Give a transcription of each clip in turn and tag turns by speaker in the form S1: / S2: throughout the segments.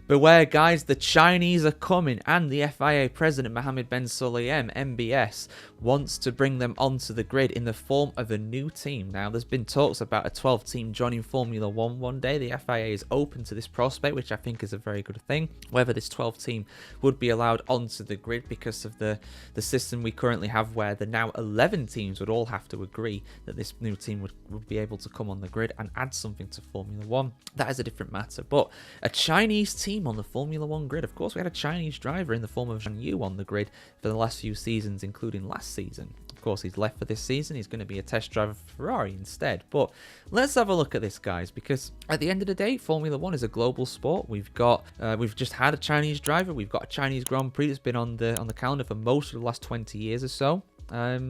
S1: Beware, guys, the Chinese are coming, and the FIA president Mohammed bin Sulayem, MBS, wants to bring them onto the grid in the form of a new team. Now, there's been talks about a 12 team joining Formula 1 one day. The FIA is open to this prospect, which I think is a very good thing. Whether this 12 team would be allowed onto the grid because of the system we currently have, where the now 11 teams would all have to agree that this new team would be able to come on the grid and add something to Formula 1. That is a different matter. But a Chinese team on the Formula 1 grid, of course, we had a Chinese driver in the form of Zhang Yu on the grid for the last few seasons, including last season. Of course, he's left for this season. He's going to be a test driver for Ferrari instead. But let's have a look at this, guys, because at the end of the day, Formula 1 is a global sport. We've just had a Chinese driver. We've got a Chinese Grand Prix that's been on the calendar for most of the last 20 years or so.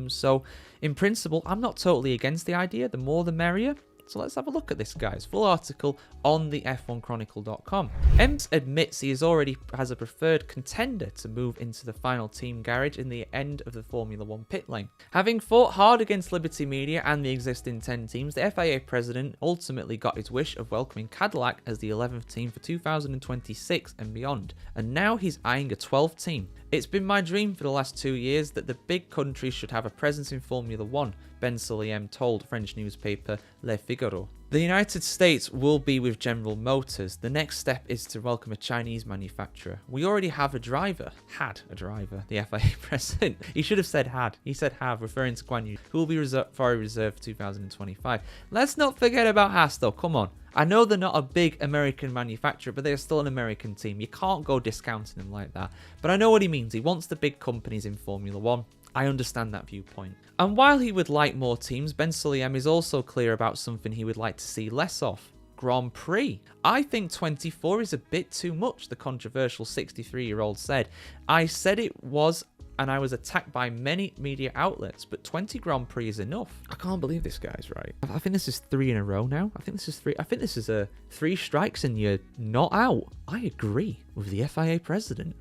S1: So in principle, I'm not totally against the idea. The more the merrier. So let's have a look at this, guys. Full article on the F1Chronicle.com. Ems admits he already has a preferred contender to move into the final team garage in the end of the Formula 1 pit lane. Having fought hard against Liberty Media and the existing 10 teams, the FIA president ultimately got his wish of welcoming Cadillac as the 11th team for 2026 and beyond. And now he's eyeing a 12th team. It's been my dream for the last 2 years that the big countries should have a presence in Formula 1, Ben Sulayem told French newspaper Le Figaro. The United States will be with General Motors. The next step is to welcome a Chinese manufacturer. We already have a driver. Had a driver, the FIA president. He should have said had. He said have, referring to Guan Yu, who will be Ferrari reserved for 2025. Let's not forget about Haas, though. Come on. I know they're not a big American manufacturer, but they're still an American team. You can't go discounting them like that. But I know what he means. He wants the big companies in Formula 1. I understand that viewpoint. And while he would like more teams, Ben Sulayem is also clear about something he would like to see less of. Grand Prix. I think 24 is a bit too much, the controversial 63-year-old said. I said it was, and I was attacked by many media outlets, but 20 Grand Prix is enough. I can't believe this guy's right. I think this is 3 in a row now. I think this is a 3 strikes and you're not out. I agree with the FIA president.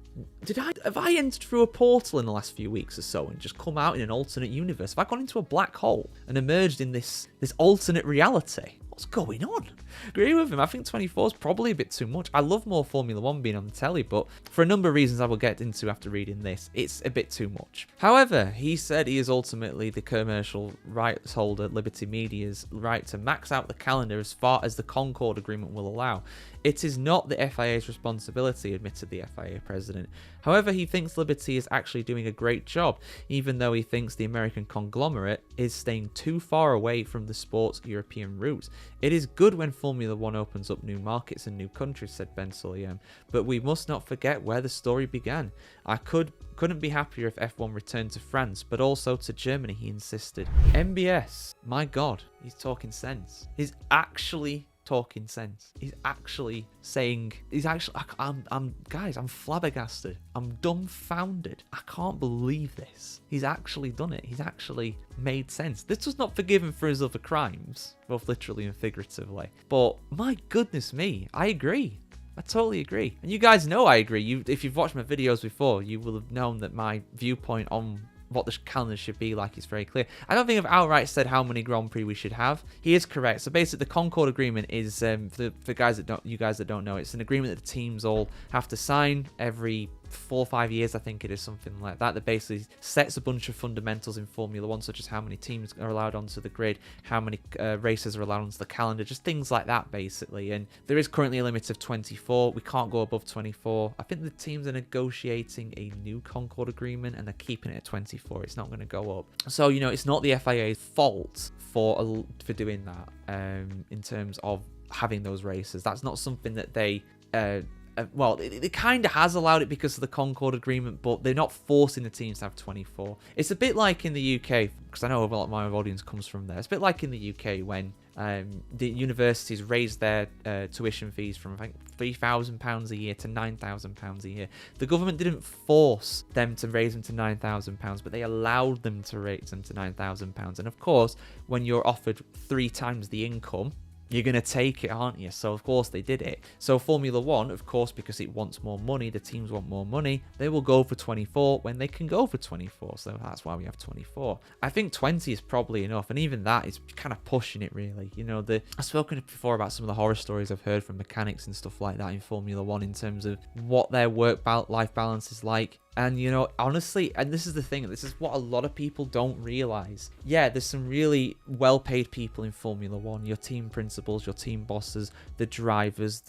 S1: Have I entered through a portal in the last few weeks or so and just come out in an alternate universe? Have I gone into a black hole and emerged in this alternate reality? What's going on? Agree with him. I think 24 is probably a bit too much. I love more Formula 1 being on the telly, but for a number of reasons I will get into after reading this, it's a bit too much. However, he said he is ultimately the commercial rights holder, Liberty Media's right to max out the calendar as far as the Concord Agreement will allow. It is not the FIA's responsibility, admitted the FIA president. However, he thinks Liberty is actually doing a great job, even though he thinks the American conglomerate is staying too far away from the sport's European roots. It is good when Formula 1 opens up new markets and new countries, said Ben Sulayem, but we must not forget where the story began. I couldn't be happier if F1 returned to France, but also to Germany, he insisted. MBS, my God, he's talking sense. He's actually talking sense. He's actually saying, guys, I'm flabbergasted. I'm dumbfounded. I can't believe this. He's actually done it. He's actually made sense. This was not forgiven for his other crimes, both literally and figuratively. But my goodness me, I agree. I totally agree. And you guys know I agree. If you've watched my videos before, you will have known that my viewpoint on what the calendar should be like is very clear. I don't think I've outright said how many Grand Prix we should have. He is correct. So basically, the Concord Agreement is for guys that don't know, it's an agreement that the teams all have to sign every 4 or 5 years, I think it is, something like that, that basically sets a bunch of fundamentals in Formula 1, such as how many teams are allowed onto the grid, how many races are allowed onto the calendar, just things like that, basically. And there is currently a limit of 24. We can't go above 24. I think the teams are negotiating a new Concord Agreement, and they're keeping it at 24. It's not going to go up. So, it's not the FIA's fault for doing that in terms of having those races. That's not something that they... well, it kind of has allowed it because of the Concord Agreement, but they're not forcing the teams to have 24. It's a bit like in the UK, because I know a lot of my audience comes from there. It's a bit like in the UK when the universities raised their tuition fees from, I think, £3,000 a year to £9,000 a year. The government didn't force them to raise them to £9,000, but they allowed them to raise them to £9,000. And of course, when you're offered 3 times the income, you're going to take it, aren't you? So, of course, they did it. So, Formula One, of course, because it wants more money, the teams want more money, they will go for 24 when they can go for 24. So, that's why we have 24. I think 20 is probably enough. And even that is kind of pushing it, really. You know, I've spoken before about some of the horror stories I've heard from mechanics and stuff like that in Formula One in terms of what their work-life balance is like. And, you know, honestly, and this is the thing, this is what a lot of people don't realize. Yeah, there's some really well-paid people in Formula One. Your team principals, your team bosses, the drivers,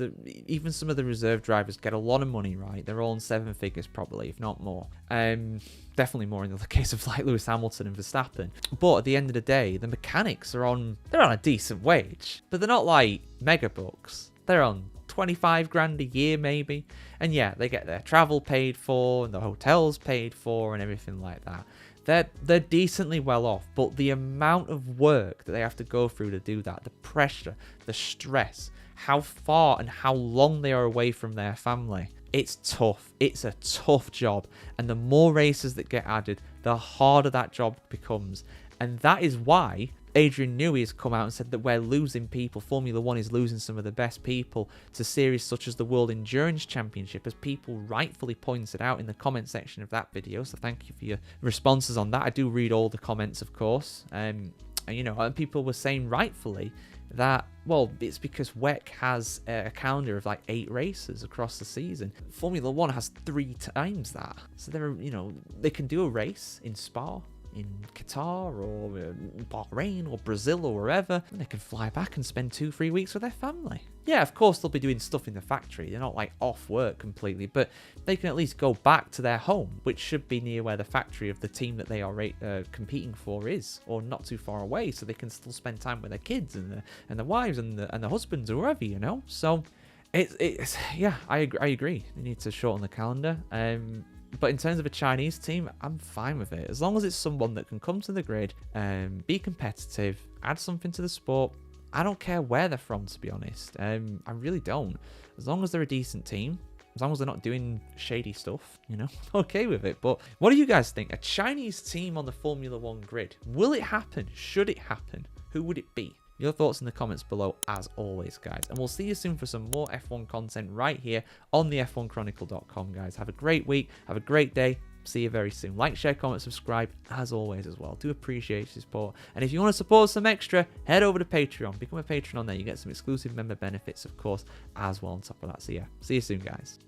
S1: even some of the reserve drivers get a lot of money, right? They're all in 7 figures probably, if not more. Definitely more in the case of like Lewis Hamilton and Verstappen. But at the end of the day, the mechanics they're on a decent wage, but they're not like mega bucks. They're on 25 grand a year maybe, and yeah, they get their travel paid for and the hotels paid for and everything like that. They're decently well off, but the amount of work that they have to go through to do that, the pressure, the stress, how far and how long they are away from their family, it's tough. It's a tough job, and the more races that get added, the harder that job becomes. And that is why Adrian Newey has come out and said that we're losing people. Formula One is losing some of the best people to series such as the World Endurance Championship, as people rightfully pointed out in the comment section of that video. So thank you for your responses on that. I do read all the comments, of course. And you know, and people were saying rightfully that, well, it's because WEC has a calendar of like 8 races across the season. Formula One has 3 times that. So they can do a race in Spa, in Qatar or Bahrain or Brazil or wherever, and they can fly back and spend 2-3 weeks with their family. Yeah, of course they'll be doing stuff in the factory. They're not like off work completely, but they can at least go back to their home, which should be near where the factory of the team that they are competing for is, or not too far away, so they can still spend time with their kids and the wives and the husbands or wherever, you know. So it's yeah, I agree. They need to shorten the calendar. But in terms of a Chinese team, I'm fine with it. As long as it's someone that can come to the grid, be competitive, add something to the sport. I don't care where they're from, to be honest. I really don't. As long as they're a decent team, as long as they're not doing shady stuff, you know, I'm okay with it. But what do you guys think? A Chinese team on the Formula One grid. Will it happen? Should it happen? Who would it be? Your thoughts in the comments below, as always, guys. And we'll see you soon for some more F1 content right here on the F1Chronicle.com, guys. Have a great week. Have a great day. See you very soon. Like, share, comment, subscribe, as always, as well. Do appreciate your support. And if you want to support some extra, head over to Patreon. Become a patron on there. You get some exclusive member benefits, of course, as well on top of that. So, yeah, see you soon, guys.